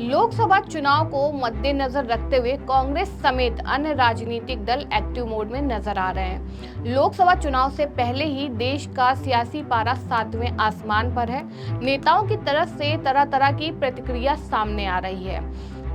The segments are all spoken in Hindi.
लोकसभा चुनाव को मद्देनजर रखते हुए कांग्रेस समेत अन्य राजनीतिक दल एक्टिव मोड में नजर आ रहे हैं। लोकसभा चुनाव से पहले ही देश का सियासी पारा 7वें आसमान पर है। नेताओं की तरफ से तरह तरह की प्रतिक्रिया सामने आ रही है।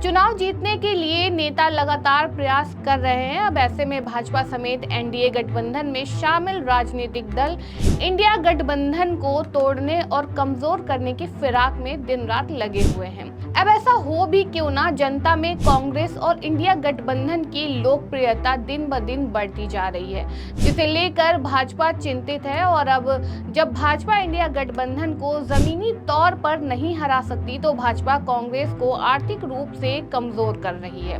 चुनाव जीतने के लिए नेता लगातार प्रयास कर रहे हैं। अब ऐसे में भाजपा समेत एनडीए गठबंधन में शामिल राजनीतिक दल इंडिया गठबंधन को तोड़ने और कमजोर करने की फिराक में दिन रात लगे हुए हैं। अब ऐसा हो भी क्यों ना, जनता में कांग्रेस और इंडिया गठबंधन की लोकप्रियता दिन ब दिन बढ़ती जा रही है, जिसे लेकर भाजपा चिंतित है। और अब जब भाजपा इंडिया गठबंधन को जमीनी तौर पर नहीं हरा सकती, तो भाजपा कांग्रेस को आर्थिक रूप से कमजोर कर रही है।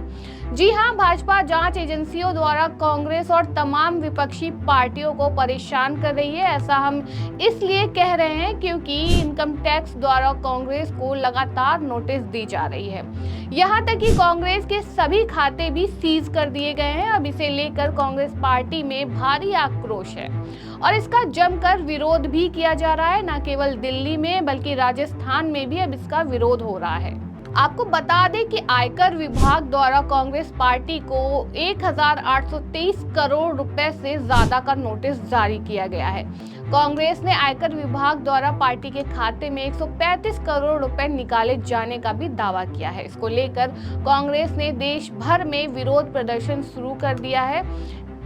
जी हां, भाजपा जांच एजेंसियों द्वारा कांग्रेस और तमाम विपक्षी पार्टियों को परेशान कर रही है। ऐसा हम इसलिए कह रहे हैं क्योंकि इनकम टैक्स द्वारा कांग्रेस को लगातार नोटिस दी जा रही है। यहां तक कि कांग्रेस के सभी खाते भी सीज कर दिए गए हैं। अब इसे लेकर कांग्रेस पार्टी में भारी आक्रोश है और इसका जमकर विरोध भी किया जा रहा है। न केवल दिल्ली में बल्कि राजस्थान में भी अब इसका विरोध हो रहा है। आपको बता दें कि आयकर विभाग द्वारा कांग्रेस पार्टी को 1823 करोड़ रुपए से ज्यादा का नोटिस जारी किया गया है। कांग्रेस ने आयकर विभाग द्वारा पार्टी के खाते में 135 करोड़ रुपए निकाले जाने का भी दावा किया है। इसको लेकर कांग्रेस ने देश भर में विरोध प्रदर्शन शुरू कर दिया है।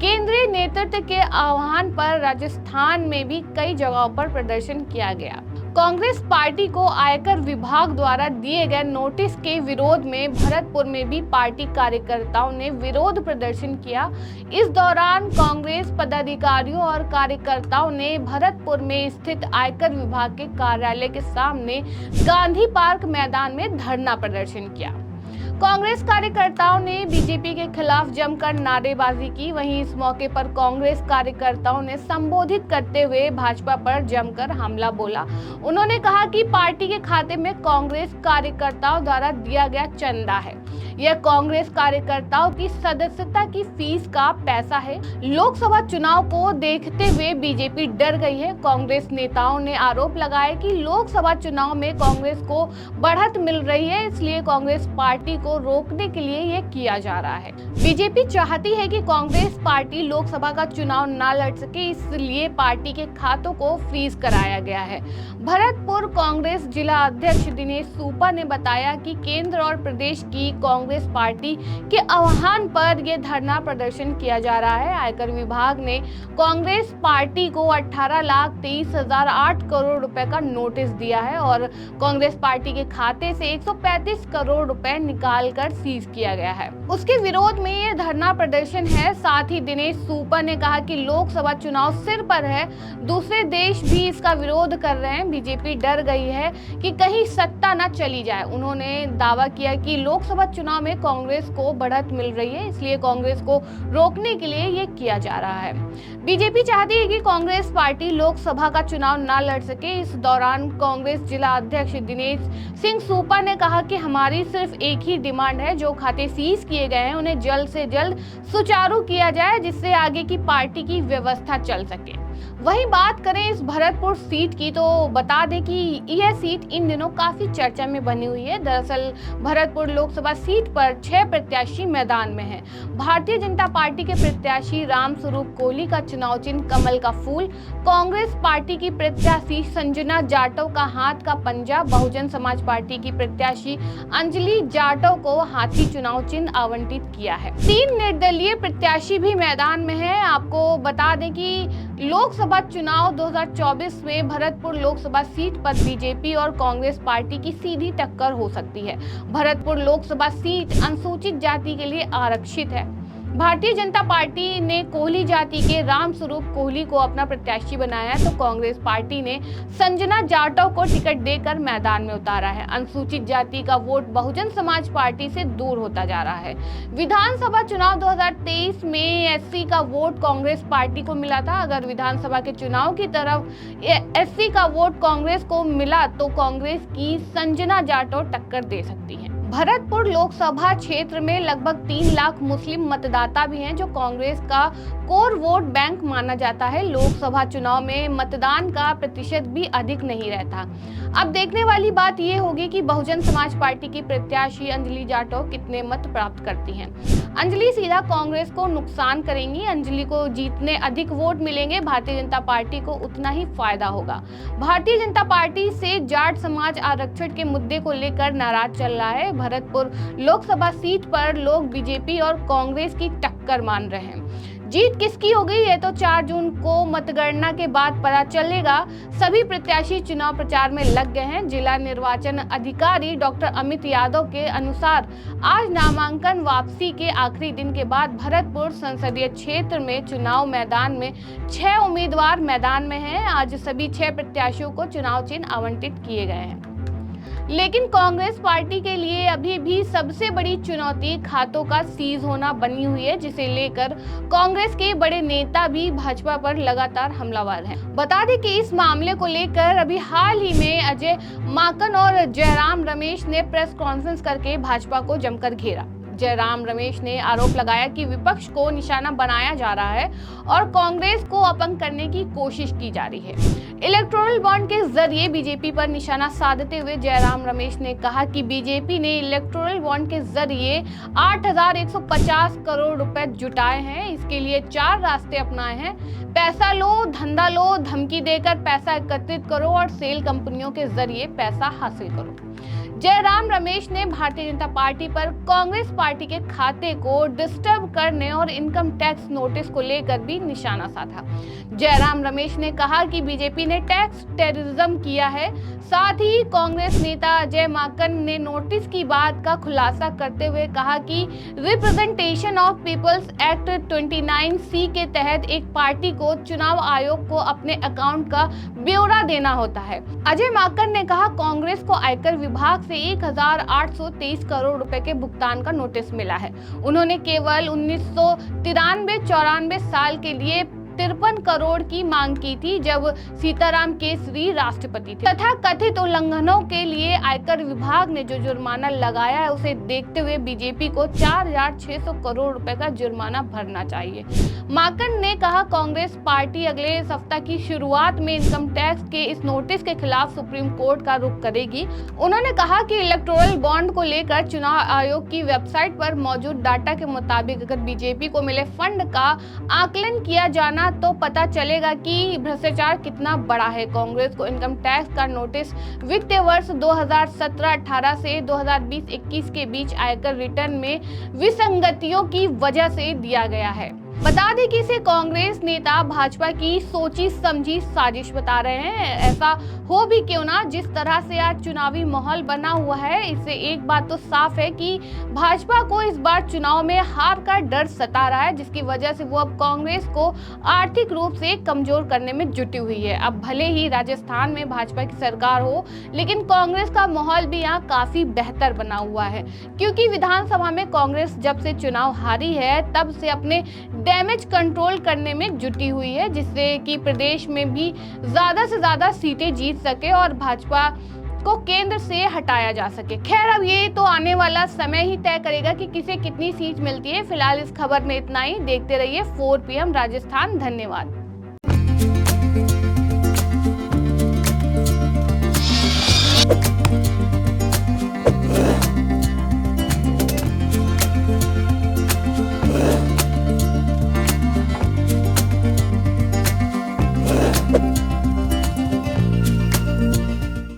केंद्रीय नेतृत्व के आह्वान पर राजस्थान में भी कई जगहों पर प्रदर्शन किया गया। कांग्रेस पार्टी को आयकर विभाग द्वारा दिए गए नोटिस के विरोध में भरतपुर में भी पार्टी कार्यकर्ताओं ने विरोध प्रदर्शन किया। इस दौरान कांग्रेस पदाधिकारियों और कार्यकर्ताओं ने भरतपुर में स्थित आयकर विभाग के कार्यालय के सामने गांधी पार्क मैदान में धरना प्रदर्शन किया। कांग्रेस कार्यकर्ताओं ने बीजेपी के खिलाफ जमकर नारेबाजी की। वहीं इस मौके पर कांग्रेस कार्यकर्ताओं ने संबोधित करते हुए भाजपा पर जमकर हमला बोला। उन्होंने कहा कि पार्टी के खाते में कांग्रेस कार्यकर्ताओं द्वारा दिया गया चंदा है। यह कांग्रेस कार्यकर्ताओं की सदस्यता की फीस का पैसा है। लोकसभा चुनाव को देखते हुए बीजेपी डर गई है। कांग्रेस नेताओं ने आरोप लगाया कि लोकसभा चुनाव में कांग्रेस को बढ़त मिल रही है, इसलिए कांग्रेस पार्टी को रोकने के लिए यह किया जा रहा है। बीजेपी चाहती है कि कांग्रेस पार्टी लोकसभा का चुनाव न लड़ सके, इसलिए पार्टी के खातों को फ्रीज कराया गया है। भरतपुर कांग्रेस जिला अध्यक्ष दिनेश सूपा ने बताया कि केंद्र और प्रदेश की कांग्रेस पार्टी के आह्वान पर यह धरना प्रदर्शन किया जा रहा है। आयकर विभाग ने कांग्रेस पार्टी को 18,23,008 करोड़ रुपए का नोटिस दिया है और कांग्रेस पार्टी के खाते से 135 करोड़ रुपए निकालकर सीज किया गया है। उसके विरोध में यह धरना प्रदर्शन है। साथ ही दिनेश सूपा ने कहा कि लोकसभा चुनाव सिर पर है, दूसरे देश भी इसका विरोध कर रहे हैं। बीजेपी डर गई है कि कहीं सत्ता न चली जाए। उन्होंने दावा किया कि लोकसभा चुनाव में कांग्रेस को बढ़त मिल रही है, इसलिए कांग्रेस को रोकने के लिए ये किया जा रहा है। बीजेपी चाहती है कि कांग्रेस पार्टी लोकसभा का चुनाव न लड़ सके। इस दौरान कांग्रेस जिला अध्यक्ष दिनेश सिंह सूपा ने कहा कि हमारी सिर्फ एक ही डिमांड है, जो खाते सीज किए गए हैं उन्हें जल्द से जल्द सुचारू किया जाए, जिससे आगे की पार्टी की व्यवस्था चल सके। वहीं बात करें इस भरतपुर सीट की, तो बता दें कि यह सीट इन दिनों काफी चर्चा में बनी हुई है। दरअसल भरतपुर लोकसभा सीट पर 6 प्रत्याशी मैदान में हैं। भारतीय जनता पार्टी के प्रत्याशी रामस्वरूप कोहली का चुनाव चिन्ह कमल का फूल, कांग्रेस पार्टी की प्रत्याशी संजना जाटव का हाथ का पंजा, बहुजन समाज पार्टी की प्रत्याशी अंजलि जाटव को हाथी चुनाव चिन्ह आवंटित किया है। 3 निर्दलीय प्रत्याशी भी मैदान में है। आपको बता दें कि लोकसभा चुनाव 2024 में भरतपुर लोकसभा सीट पर बीजेपी और कांग्रेस पार्टी की सीधी टक्कर हो सकती है। भरतपुर लोकसभा सीट अनुसूचित जाति के लिए आरक्षित है। भारतीय जनता पार्टी ने कोहली जाति के रामस्वरूप कोहली को अपना प्रत्याशी बनाया है, तो कांग्रेस पार्टी ने संजना जाटव को टिकट देकर मैदान में उतारा है। अनुसूचित जाति का वोट बहुजन समाज पार्टी से दूर होता जा रहा है। विधानसभा चुनाव 2023 में एससी का वोट कांग्रेस पार्टी को मिला था। अगर विधानसभा के चुनाव की तरफ एससी का वोट कांग्रेस को मिला तो कांग्रेस की संजना जाटव टक्कर दे सकती है। भरतपुर लोकसभा क्षेत्र में लगभग 3 लाख मुस्लिम मतदाता भी हैं, जो कांग्रेस का कोर वोट बैंक माना जाता है। लोकसभा चुनाव में मतदान का प्रतिशत भी अधिक नहीं रहता। अब देखने वाली बात यह होगी कि बहुजन समाज पार्टी की प्रत्याशी अंजलि जाटव कितने मत प्राप्त करती हैं। अंजलि सीधा कांग्रेस को नुकसान करेंगी। अंजलि को जितने अधिक वोट मिलेंगे, भारतीय जनता पार्टी को उतना ही फायदा होगा। भारतीय जनता पार्टी से जाट समाज आरक्षण के मुद्दे को लेकर नाराज चल रहा है। भरतपुर लोकसभा सीट पर लोग बीजेपी और कांग्रेस की टक्कर मान रहे हैं। जीत किसकी होगी ये तो 4 जून को मतगणना के बाद पता चलेगा। सभी प्रत्याशी चुनाव प्रचार में लग गए हैं। जिला निर्वाचन अधिकारी डॉक्टर अमित यादव के अनुसार आज नामांकन वापसी के आखिरी दिन के बाद भरतपुर संसदीय क्षेत्र में चुनाव मैदान में 6 उम्मीदवार मैदान में हैं। आज सभी 6 प्रत्याशियों को चुनाव चिन्ह आवंटित किए गए हैं, लेकिन कांग्रेस पार्टी के लिए अभी भी सबसे बड़ी चुनौती खातों का सीज होना बनी हुई है, जिसे लेकर कांग्रेस के बड़े नेता भी भाजपा पर लगातार हमलावर हैं। बता दें कि इस मामले को लेकर अभी हाल ही में अजय माकन और जयराम रमेश ने प्रेस कॉन्फ्रेंस करके भाजपा को जमकर घेरा। जयराम रमेश ने आरोप लगाया कि विपक्ष को निशाना बनाया जा रहा है और कांग्रेस को अपंग करने की कोशिश की जा रही है। इलेक्टोरल बॉन्ड के जरिए बीजेपी पर निशाना साधते हुए जयराम रमेश ने कहा कि बीजेपी ने इलेक्टोरल बॉन्ड के जरिए 8,150 करोड़ रुपए जुटाए हैं। इसके लिए 4 रास्ते अपनाए हैं। पैसा लो, धंधा लो, धमकी देकर पैसा एकत्रित करो और सेल कंपनियों के जरिए पैसा हासिल करो। जयराम रमेश ने भारतीय जनता पार्टी पर कांग्रेस पार्टी के खाते को डिस्टर्ब करने और इनकम टैक्स नोटिस को लेकर भी निशाना साधा। जयराम रमेश ने कहा कि बीजेपी ने टैक्स टेररिज्म किया है। साथ ही कांग्रेस नेता अजय माकन ने नोटिस की बात का खुलासा करते हुए कहा कि representation of peoples act 29C के तहत एक पार्टी को चुनाव आयोग को अपने अकाउंट का ब्यौरा देना होता है। अजय माकन ने कहा कांग्रेस को आयकर विभाग से 1,823 करोड़ रुपए के भुगतान का नोटिस मिला है। उन्होंने केवल 1993-94 साल के लिए 53 करोड़ की मांग की थी, जब सीताराम केसरी राष्ट्रपति थे। तथा कथित उल्लंघनों के लिए आयकर विभाग ने जो जुर्माना लगाया है, उसे देखते हुए बीजेपी को 4,600 करोड़ रुपए का जुर्माना भरना चाहिए। माकन ने कहा कांग्रेस पार्टी अगले सप्ताह की शुरुआत में इनकम टैक्स के इस नोटिस के खिलाफ सुप्रीम कोर्ट का रुख करेगी। उन्होंने कहा कि इलेक्टोरल बॉन्ड को लेकर चुनाव आयोग की वेबसाइट पर मौजूद डाटा के मुताबिक अगर बीजेपी को मिले फंड का आकलन किया जाना तो पता चलेगा कि भ्रष्टाचार कितना बड़ा है। कांग्रेस को इनकम टैक्स का नोटिस वित्तीय वर्ष 2017-18 से 2020-21 के बीच आयकर रिटर्न में विसंगतियों की वजह से दिया गया है। बता दें कि इसे कांग्रेस नेता भाजपा की सोची समझी साजिश बता रहे हैं। ऐसा हो भी क्यों ना, जिस तरह से आज चुनावी माहौल बना हुआ है, इससे एक बात तो साफ है कि भाजपा को इस बार चुनाव में हार का डर सता रहा है, जिसकी वजह से वो अब कांग्रेस को आर्थिक रूप से कमजोर करने में जुटी हुई है। अब भले ही राजस्थान में भाजपा की सरकार हो, लेकिन कांग्रेस का माहौल भी यहाँ काफी बेहतर बना हुआ है, क्योंकि विधानसभा में कांग्रेस जब से चुनाव हारी है तब से अपने डैमेज कंट्रोल करने में जुटी हुई है, जिससे कि प्रदेश में भी ज्यादा से ज्यादा सीटें जीत सके और भाजपा को केंद्र से हटाया जा सके। खैर, अब ये तो आने वाला समय ही तय करेगा कि किसे कितनी सीट मिलती है। फिलहाल इस खबर में इतना ही। देखते रहिए 4 PM राजस्थान। धन्यवाद।